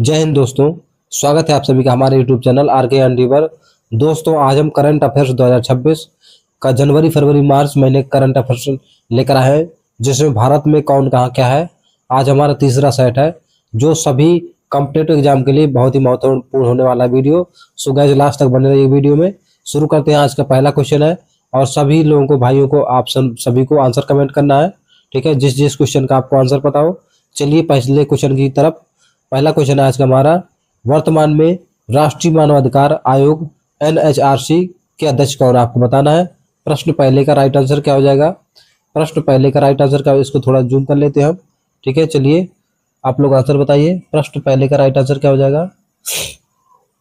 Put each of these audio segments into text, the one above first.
जय हिंद दोस्तों। स्वागत है आप सभी का हमारे YouTube चैनल आर के एंडी पर। दोस्तों आज हम करंट अफेयर्स 2026 का जनवरी फरवरी मार्च महीने करंट अफेयर्स लेकर आए हैं, जिसमें भारत में कौन कहाँ क्या है। आज हमारा तीसरा सेट है जो सभी कॉम्पिटेटिव एग्जाम के लिए बहुत ही महत्वपूर्ण होने वाला वीडियो। सो गाइस लास्ट तक बने रहिए वीडियो में। शुरू करते हैं। आज का पहला क्वेश्चन है और सभी लोगों को, भाइयों को, आप सभी को आंसर कमेंट करना है, ठीक है, जिस जिस क्वेश्चन का आपको आंसर पता हो। चलिए पहले क्वेश्चन की तरफ। पहला क्वेश्चन है आज का हमारा, वर्तमान में राष्ट्रीय मानवाधिकार आयोग NHRC के अध्यक्ष कौन है, आपको बताना है। प्रश्न पहले का राइट आंसर क्या हो जाएगा? प्रश्न पहले का राइट आंसर क्या, इसको थोड़ा जूम कर लेते हैं हम, ठीक है। चलिए आप लोग आंसर बताइए। प्रश्न पहले का राइट आंसर क्या हो जाएगा?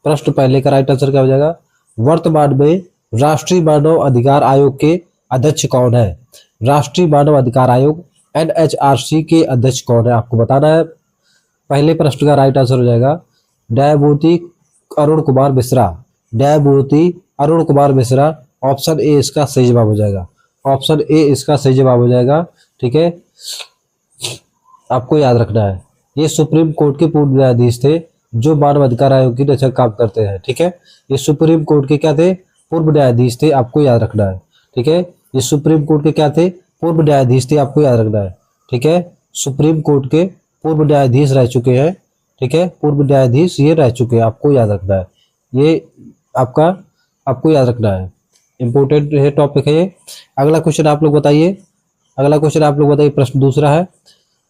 प्रश्न पहले का राइट आंसर क्या हो जाएगा? वर्तमान में राष्ट्रीय मानव अधिकार आयोग के अध्यक्ष कौन है? राष्ट्रीय मानव अधिकार आयोग NHRC के अध्यक्ष कौन है, आपको बताना है। पहले प्रश्न का राइट आंसर हो जाएगा न्यायमूर्ति अरुण कुमार मिश्रा। न्यायमूर्ति अरुण कुमार मिश्रा। ऑप्शन ए इसका सही जवाब हो जाएगा। ऑप्शन ए इसका सही जवाब हो जाएगा, ठीक है। आपको याद रखना है ये सुप्रीम कोर्ट के पूर्व न्यायाधीश थे जो मानव अधिकार आयोग की रक्षा काम करते हैं, ठीक है। ये सुप्रीम कोर्ट के क्या थे? पूर्व न्यायाधीश थे, आपको याद रखना है, ठीक है। ये सुप्रीम कोर्ट के क्या थे? पूर्व न्यायाधीश थे, आपको याद रखना है, ठीक है। सुप्रीम कोर्ट के पूर्व न्यायाधीश रह चुके हैं, ठीक है। पूर्व न्यायाधीश ये रह चुके हैं, आपको याद रखना है। ये आपको याद रखना है, इंपॉर्टेंट है टॉपिक है ये। अगला क्वेश्चन आप लोग बताइए। अगला क्वेश्चन आप लोग बताइए। प्रश्न दूसरा है,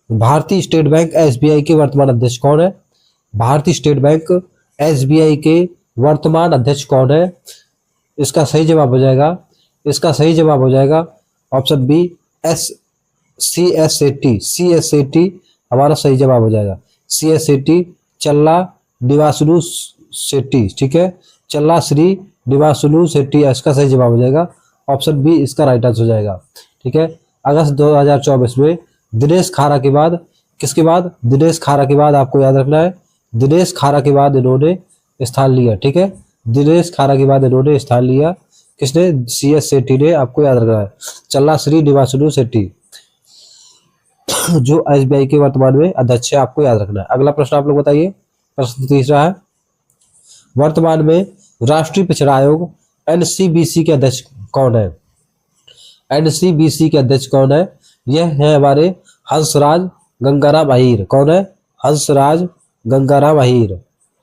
भारतीय स्टेट बैंक SBI के वर्तमान अध्यक्ष कौन है? भारतीय स्टेट बैंक SBI के वर्तमान अध्यक्ष कौन है? इसका सही जवाब हो जाएगा, इसका सही जवाब हो जाएगा ऑप्शन बी CS सेट्टी हमारा सही जवाब हो जाएगा। CS सेट्टी, चल्ला निवासुलु शेट्टी, ठीक है। चल्ला श्री निवासुलु शेट्टी इसका सही जवाब हो जाएगा। ऑप्शन बी इसका राइट आंसर हो जाएगा, ठीक है। अगस्त 2024 में दिनेश खारा के बाद, किसके बाद? दिनेश खारा के बाद आपको याद रखना है, दिनेश खारा के बाद इन्होंने स्थान लिया, ठीक है। दिनेश खारा के बाद इन्होंने स्थान लिया, किसने? CS सेट्टी ने, आपको याद रखना है। चल्ला श्री निवासुलु शेट्टी जो SBI के वर्तमान में अध्यक्ष है, आपको याद रखना है। अगला प्रश्न आप लोग बताइए। प्रश्न तीसरा है, वर्तमान में राष्ट्रीय पिछड़ा आयोग NCBC के अध्यक्ष कौन है? NCBC के अध्यक्ष कौन है? यह है हमारे हंसराज गंगाराम अहीर। कौन है? हंसराज गंगाराम अहीर।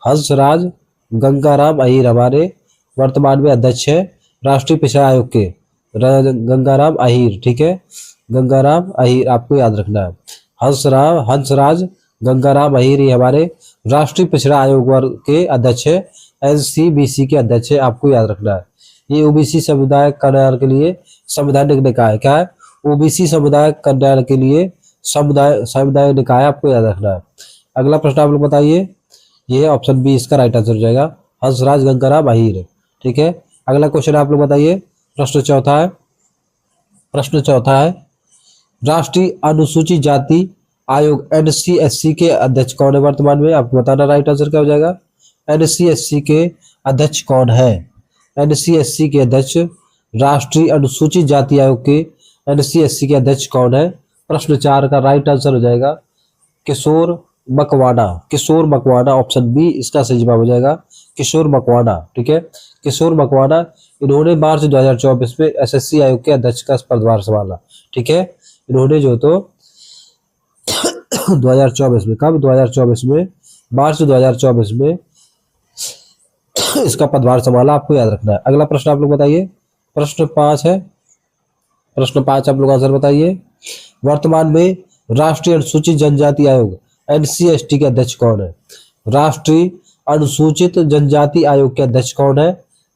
हंसराज गंगाराम अहीर हमारे वर्तमान में अध्यक्ष है राष्ट्रीय पिछड़ा आयोग के, गंगाराम अहीर, ठीक है। गंगाराम अहीर आपको याद रखना है। हंसराज गंगाराम अहीर ये हमारे राष्ट्रीय पिछड़ा आयोग वर्ग के अध्यक्ष है, NCBC के अध्यक्ष है, आपको याद रखना है। ये OBC समुदाय कल्याण के लिए संवैधानिक निकाय, क्या है? OBC समुदाय कल्याण के लिए समुदाय निकाय, आपको याद रखना है। अगला प्रश्न आप लोग बताइए। ये ऑप्शन बी इसका राइट आंसर हो जाएगा, हंसराज गंगाराम अहीर, ठीक है। अगला क्वेश्चन आप लोग बताइए। प्रश्न चौथा है, प्रश्न चौथा है, राष्ट्रीय अनुसूचित जाति आयोग NCSC के अध्यक्ष कौन है वर्तमान में? आपको बताना राइट आंसर क्या हो जाएगा। NCSC के अध्यक्ष कौन है? NCSC के अध्यक्ष, राष्ट्रीय अनुसूचित जाति आयोग के NCSC के अध्यक्ष कौन है? प्रश्न 4 का राइट आंसर हो जाएगा किशोर मकवाना। किशोर मकवाना, ऑप्शन बी इसका सही जवाब हो जाएगा, किशोर मकवाना, ठीक है। किशोर मकवाना इन्होंने मार्च 2024 में SSC आयोग के अध्यक्ष का पदभार संभाला, ठीक है। इन्होंने जो तो 2024 में, कब? 2024 में, मार्च 2024 में इसका पदभार संभाला, आपको याद रखना है। अगला प्रश्न आप लोग बताइए। प्रश्न 5 है। प्रश्न 5 आप लोग आंसर बताइए। वर्तमान में राष्ट्रीय अनुसूचित जनजाति आयोग NCST के अध्यक्ष कौन है? राष्ट्रीय अनुसूचित जनजाति आयोग के अध्यक्ष कौन है?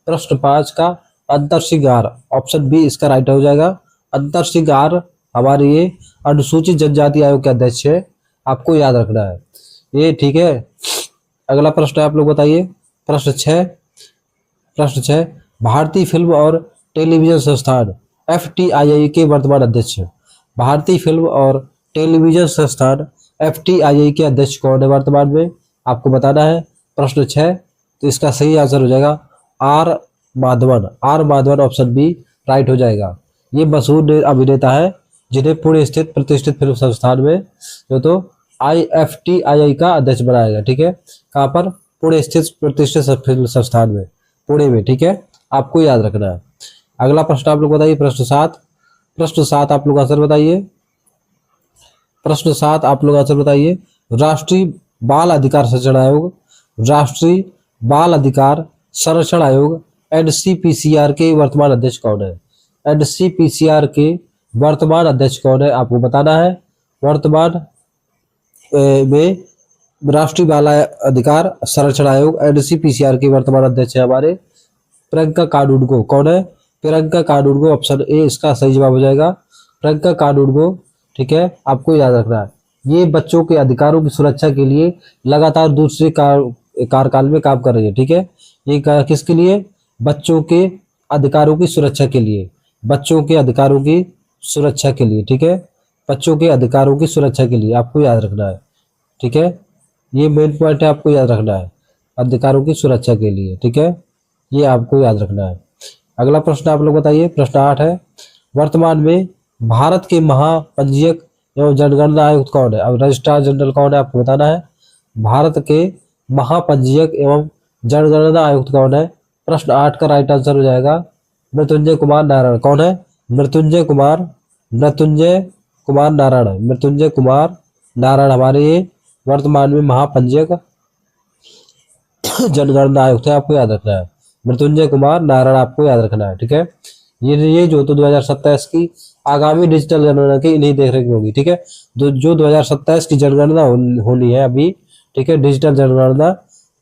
प्रश्न 5 का अंतर सिंह आर, ऑप्शन बी इसका राइट हो जाएगा। अंतर सिंह आर हमारे ये अनुसूचित जनजाति आयोग के अध्यक्ष है, आपको याद रखना है ये, ठीक है। अगला प्रश्न आप लोग बताइए। प्रश्न 6। प्रश्न 6, भारतीय फिल्म और टेलीविजन संस्थान FTII के वर्तमान अध्यक्ष। भारतीय फिल्म और टेलीविजन संस्थान FTII के अध्यक्ष कौन है वर्तमान में? आपको बताना है। प्रश्न 6, तो इसका सही आंसर हो जाएगा R Madhavan. R Madhavan, option B right हो जाएगा। ये मशहूर अभिनेता है जिन्हें पुणे स्थित प्रतिष्ठित फिल्म संस्थान में जो तो IFTII का अध्यक्ष बनाया गया। ठीक है, कहाँ पर? पुणे स्थित प्रतिष्ठित संस्थान में, पुणे में। ठीक है, आपको याद रखना है। अगला प्रश्न आप लोग बताइए, प्रश्न 7 आप लोग आंसर बताइए। प्रश्न 7 आप लोग आंसर बताइए। राष्ट्रीय बाल अधिकार संरक्षण आयोग, राष्ट्रीय बाल अधिकार संरक्षण आयोग NCPCR के वर्तमान अध्यक्ष कौन है? NCPCR के वर्तमान अध्यक्ष कौन है, आपको बताना है। वर्तमान में राष्ट्रीय बाल अधिकार संरक्षण आयोग NCPCR के वर्तमान अध्यक्ष है हमारे प्रियंका कानूनगो। कौन है? प्रियंका कानूनगो। ऑप्शन ए इसका सही जवाब हो जाएगा, प्रियंका कानूनगो। ठीक है, आपको याद रखना है। ये बच्चों के अधिकारों की सुरक्षा के लिए लगातार दूसरे कार्यकाल में काम कर रही है। ठीक है, ये किसके लिए? बच्चों के अधिकारों की सुरक्षा के लिए, बच्चों के अधिकारों की सुरक्षा के लिए। ठीक है, बच्चों के अधिकारों की सुरक्षा के लिए आपको याद रखना है। ठीक है, ये मेन पॉइंट है, आपको याद रखना है, अधिकारों की सुरक्षा के लिए। ठीक है, ये आपको याद रखना है। अगला प्रश्न आप लोग बताइए, प्रश्न 8 है। वर्तमान में भारत के महापंजीयक एवं जनगणना आयुक्त कौन है? अब रजिस्ट्रार जनरल कौन है, आपको बताना है। भारत के महापंजीयक एवं जनगणना आयुक्त कौन है? प्रश्न 8 का राइट आंसर हो जाएगा मृत्युंजय कुमार नारायण। कौन है? मृत्युंजय कुमार नारायण। मृत्युंजय कुमार नारायण हमारे ये वर्तमान में महापंजीयक जनगणना आयुक्त है, आपको याद रखना है। मृत्युंजय कुमार नारायण आपको याद रखना है। ठीक है, ये जो तो 2027 की आगामी डिजिटल जनगणना की इन्हीं देख रेख में होगी। ठीक है, जो 2027 की जनगणना होनी है अभी, ठीक है, डिजिटल जनगणना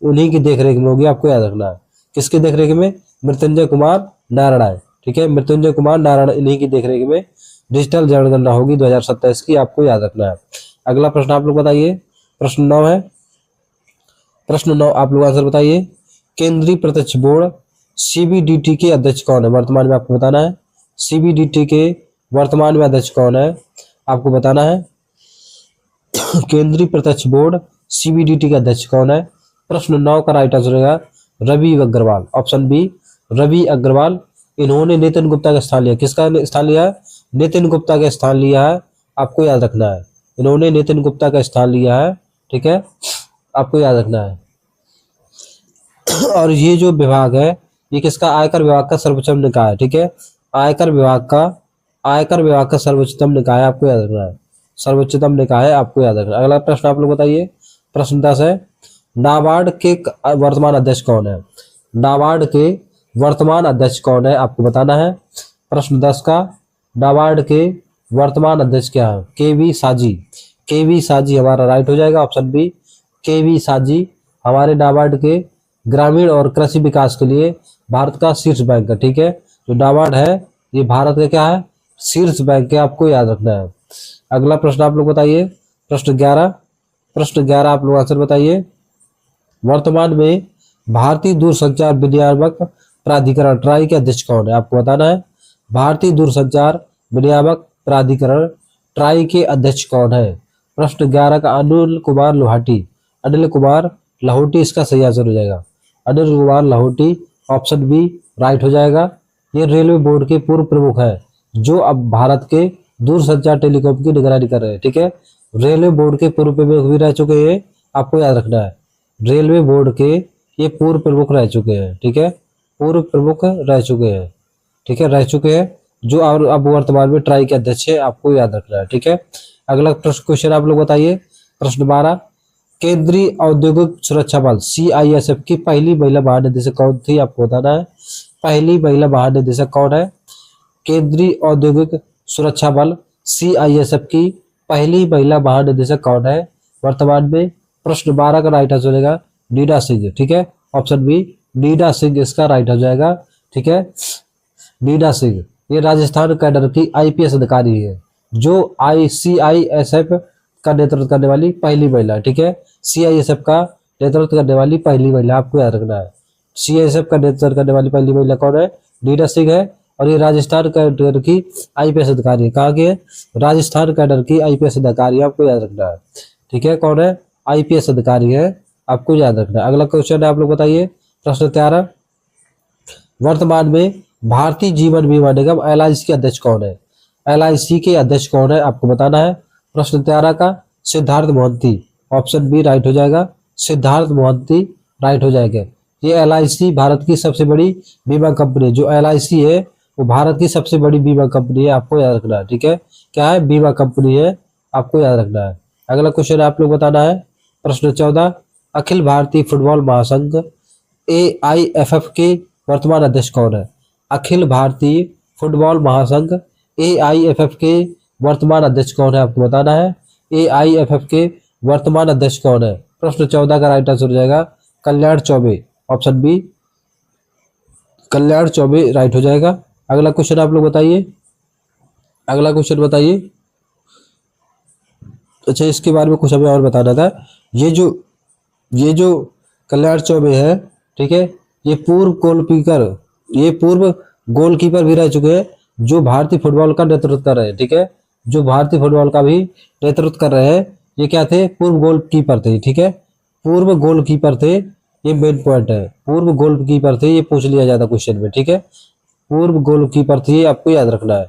उन्हीं की देख रेख में होगी, आपको याद रखना है। किसकी देख रेख में? मृत्युंजय कुमार नारायण। ठीक है, मृत्युंजय कुमार नारायण इन्हीं की देख रेख में डिजिटल जनगणना होगी 2027 की, आपको याद रखना है। अगला प्रश्न आप लोग बताइए, प्रश्न 9 है। प्रश्न 9 आप लोग आंसर बताइए। केंद्रीय प्रत्यक्ष बोर्ड CBDT के अध्यक्ष कौन है? वर्तमान में आपको बताना है। CBDT के वर्तमान में अध्यक्ष कौन है, आपको बताना है। केंद्रीय प्रत्यक्ष बोर्ड CBDT के अध्यक्ष कौन है? प्रश्न 9 का राइट आंसर होगा रवि अग्रवाल। Option B, Ravi Agarwal. इन्होंने नितिन गुप्ता का स्थान लिया। किसका स्थान लिया है? नितिन गुप्ता का स्थान लिया है, आपको याद रखना है। इन्होंने नितिन गुप्ता का स्थान लिया है। ठीक है, आपको याद रखना है। और ये जो विभाग है, ये किसका? आयकर विभाग का सर्वोच्चतम निकाय है। ठीक है, आयकर विभाग का सर्वोच्चतम निकाय, आपको याद रखना है। सर्वोच्चतम निकाय है, आपको याद रखना है। अगला प्रश्न आप लोग बताइए, प्रश्न 10 है। नाबार्ड के वर्तमान अध्यक्ष कौन है? नाबार्ड के वर्तमान अध्यक्ष कौन है, आपको बताना है। प्रश्न 10 का नाबार्ड के वर्तमान अध्यक्ष क्या है? KV साजी। KV साजी हमारा राइट हो जाएगा, ऑप्शन बी। KV साजी हमारे नाबार्ड के ग्रामीण और कृषि विकास के लिए भारत का शीर्ष बैंक है। ठीक है, जो नाबार्ड है ये भारत का क्या है? शीर्ष बैंक है, आपको याद रखना है। अगला प्रश्न आप लोग बताइए, प्रश्न 11 आप लोग आंसर बताइए। वर्तमान में भारतीय दूरसंचार विनियामक प्राधिकरण ट्राई के अध्यक्ष कौन है, आपको बताना है। भारतीय दूरसंचार विनियामक प्राधिकरण ट्राई के अध्यक्ष कौन है? प्रश्न 11 का अनिल कुमार लाहौटी इसका सही आंसर हो जाएगा। Anil Kumar Lahoti, option B right हो जाएगा। ये रेलवे बोर्ड के पूर्व प्रमुख है, जो अब भारत के दूरसंचार टेलीकॉम की निगरानी कर रहे हैं। ठीक है, रेलवे बोर्ड के पूर्व प्रमुख भी रह चुके हैं, आपको याद रखना है। रेलवे बोर्ड के ये पूर्व प्रमुख रह चुके हैं। ठीक है, पूर्व प्रमुख रह चुके हैं। ठीक है, रह चुके हैं, जो अब वर्तमान में ट्राई के अध्यक्ष है, आपको याद रखना है। ठीक है, अगला क्वेश्चन आप लोग बताइए, प्रश्न 12। केंद्रीय औद्योगिक सुरक्षा बल CISF की पहली महिला महानिदेशक कौन थी, आपको बताना है। पहली महिला महानिदेशक कौन है? केंद्रीय औद्योगिक सुरक्षा बल CISF की पहली महिला महानिदेशक कौन है वर्तमान में? प्रश्न 12 का राइट आंसर हो जाएगा नीना सिंह। ठीक है, ऑप्शन बी नीना सिंह इसका राइट हो जाएगा। ठीक है, नीना सिंह ये राजस्थान कैडर की IPS अधिकारी है, जो CISF का नेतृत्व करने वाली पहली महिला है। ठीक है, CISF का नेतृत्व करने वाली पहली महिला, आपको याद रखना है। CISF का नेतृत्व करने वाली पहली महिला कौन है? नीना सिंह है, और ये राजस्थान कैडर की IPS अधिकारी है। कहाँ की है? राजस्थान कैडर की IPS अधिकारी, आपको याद रखना है। ठीक है, कौन है? IPS अधिकारी है, आपको याद रखना है। अगला क्वेश्चन है, आप लोग बताइए, प्रश्न 13। वर्तमान में भारतीय जीवन बीमा निगम LIC के अध्यक्ष कौन है? LIC के अध्यक्ष कौन है, आपको बताना है। प्रश्न 13 का Siddharth Mohanty, option B right हो जाएगा, सिद्धार्थ मोहंती राइट हो जाएगा। ये LIC भारत की सबसे बड़ी बीमा कंपनी है। जो LIC है वो भारत की सबसे बड़ी बीमा कंपनी है, आपको याद रखना है, ठीक है। क्या है? बीमा कंपनी है, आपको याद रखना है। अगला क्वेश्चन आप लोग बताना है, प्रश्न 14, अखिल भारतीय फुटबॉल महासंघ AIFF के वर्तमान अध्यक्ष कौन है? अखिल भारतीय फुटबॉल महासंघ AIFF के वर्तमान अध्यक्ष कौन है, आपको बताना है। AIFF के वर्तमान अध्यक्ष कौन है? प्रश्न 14 का राइट आंसर हो जाएगा कल्याण चौबे, ऑप्शन बी कल्याण चौबे राइट हो जाएगा। अगला क्वेश्चन आप लोग बताइए, अगला क्वेश्चन बताइए। अच्छा, इसके बारे में कुछ हमें और बताना था। ये जो कल्याण चौबे है, ठीक है, ये पूर्व गोलकीपर भी रह चुके हैं, जो भारतीय फुटबॉल का नेतृत्व कर रहे हैं, ठीक है, जो भारतीय फुटबॉल का भी नेतृत्व कर रहे हैं। ये क्या थे? पूर्व गोलकीपर थे, ठीक है, पूर्व गोलकीपर थे। ये मेन पॉइंट है, पूर्व गोलकीपर थे, ये पूछ लिया जाता क्वेश्चन में, ठीक है, पूर्व गोलकीपर थे, ये आपको याद रखना है,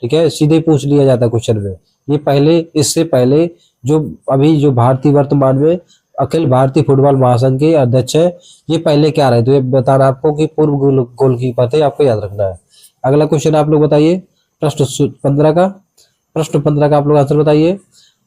ठीक है, सीधे पूछ लिया जाता क्वेश्चन में। ये पहले, इससे पहले जो भारतीय वर्तमान में अखिल भारतीय फुटबॉल महासंघ के अध्यक्ष है, ये पहले क्या रहे? तो ये बताना आपको कि पूर्व गोलकीपर थे, आपको याद रखना है। अगला क्वेश्चन आप लोग बताइए, प्रश्न 15 का, प्रश्न 15 का आप लोग आंसर बताइए।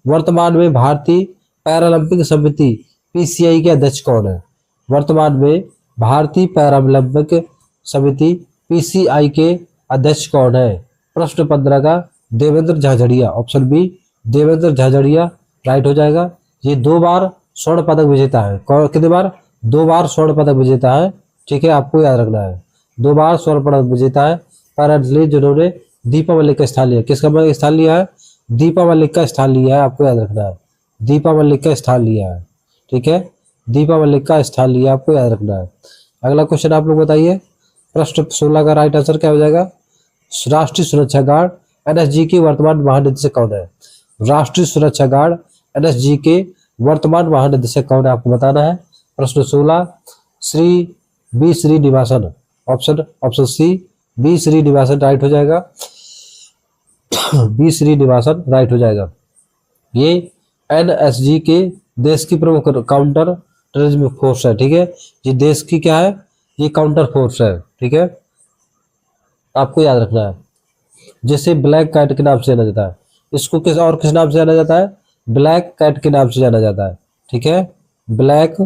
वर्तमान में भारतीय पैरालंपिक समिति PCI के अध्यक्ष कौन है? वर्तमान में भारतीय पैरालंपिक समिति PCI के अध्यक्ष कौन है? प्रश्न 15 का Devendra Jhajharia, option B Devendra Jhajharia right हो जाएगा। ये 2 बार स्वर्ण पदक विजेता है। कितने बार? 2 बार स्वर्ण पदक विजेता है, ठीक है, आपको याद रखना है। 2 बार स्वर्ण पदक विजेता है पैरा एथलीट, जिन्होंने दीपा मलिक का स्थान लिया। किसका स्थान लिया है? दीपा मलिक का स्थान लिया है, आपको याद रखना है। दीपा मलिक का स्थान लिया है, ठीक है, दीपा मलिक का स्थान लिया, आपको याद रखना है। अगला क्वेश्चन आप लोग बताइए, प्रश्न 16 का राइट आंसर क्या हो जाएगा? राष्ट्रीय सुरक्षा गार्ड NSG के वर्तमान महानिदेशक कौन है? राष्ट्रीय सुरक्षा गार्ड NSG के वर्तमान महानिदेशक कौन है, आपको बताना है। प्रश्न 16, Shri B Srinivasan, option C B Srinivasan right हो जाएगा। बी श्रीनिवासन राइट हो जाएगा। ये NSG के देश की प्रमुख काउंटर टेररिज्म फोर्स है, ठीक है, ये देश की क्या है? ये काउंटर फोर्स है, ठीक है, आपको याद रखना है। जिसे ब्लैक कैट के नाम से जाना जाता है, इसको किस नाम से जाना जाता है? ब्लैक कैट के नाम से जाना जाता है, ठीक है, ब्लैक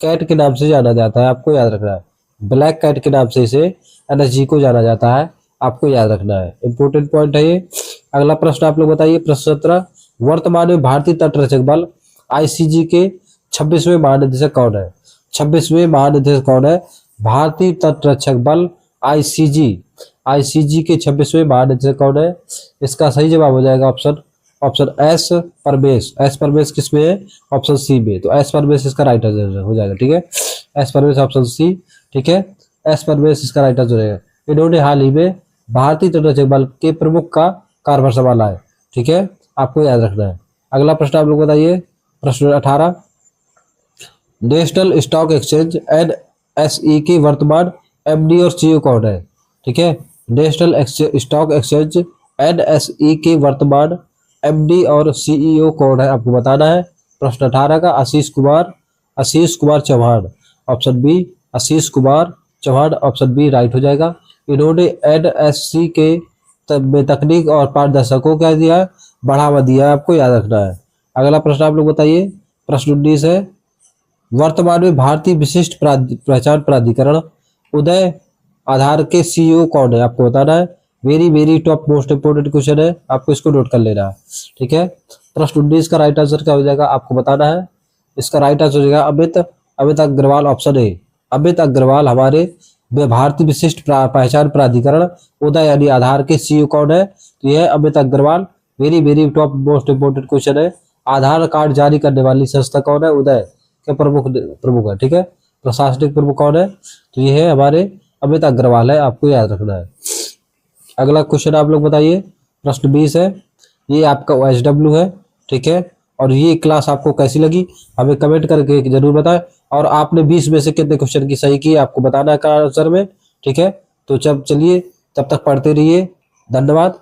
कैट के नाम से जाना जाता है, आपको याद रखना है। ब्लैक कैट के नाम से इसे NSG को जाना जाता है, आपको याद रखना है, इंपोर्टेंट पॉइंट है ये। अगला प्रश्न आप लोग बताइए, प्रश्न 17, वर्तमान में भारतीय तटरक्षक बल ICG के 26वें महानिदेशक कौन है? 26वें महानिदेशक कौन है? भारतीय तटरक्षक बल ICG के 26वें महानिदेशक कौन है? इसका सही जवाब हो जाएगा option S Paramesh. S Paramesh किस में है? ऑप्शन सी में। तो एस परमेश इसका राइट आंसर हो जाएगा, ठीक है, एस परमेश ऑप्शन सी, ठीक है, एस परमेश इसका राइट आंसर है। इन्होंने हाल ही में भारतीय तटरक्षक बल के प्रमुख का कार्यभार संभाला है, ठीक है, आपको याद रखना है। अगला प्रश्न आप लोग बताइए, प्रश्न 18, नेशनल स्टॉक एक्सचेंज NSE के वर्तमान MD और CEO कौन है? ठीक है, नेशनल स्टॉक एक्सचेंज NSE के वर्तमान MD और CEO कौन है, आपको बताना है। प्रश्न 18 का Ashish Kumar Chauhan, option B Ashish Kumar Chauhan, option B right हो जाएगा। इन्होंने NSE के तकनीक और पारदर्शिता को क्या दिया है? बढ़ावा दिया है, आपको याद रखना है। अगला प्रश्न आप लोग बताइए, प्रश्न 19 है, वर्तमान में भारतीय विशिष्ट पहचान प्राधिकरण उदय आधार के CEO कौन है, आपको बताना है। Very top most important question है, आपको इसको नोट कर लेना है, ठीक है। प्रश्न 19 का राइट आंसर क्या हो जाएगा, आपको बताना है। इसका राइट आंसर हो जाएगा अमित अग्रवाल, ऑप्शन ए अमित अग्रवाल हमारे भारतीय विशिष्ट पहचान प्राधिकरण उदय यानी आधार के CEO कौन है? तो यह Amit Agarwal. Very top most important question है। आधार कार्ड जारी करने वाली संस्था कौन है? उदय के प्रमुख है, ठीक है, प्रशासनिक प्रमुख कौन है? तो ये है हमारे अमित अग्रवाल है, आपको याद रखना है। अगला क्वेश्चन आप लोग बताइए, प्रश्न 20 है, ये आपका OSW है, ठीक है, और ये क्लास आपको कैसी लगी हमें कमेंट करके जरूर बताएं। और आपने 20 में से कितने क्वेश्चन की सही की आपको बताना है आंसर में, ठीक है। तो चलिए तब तक पढ़ते रहिए, धन्यवाद।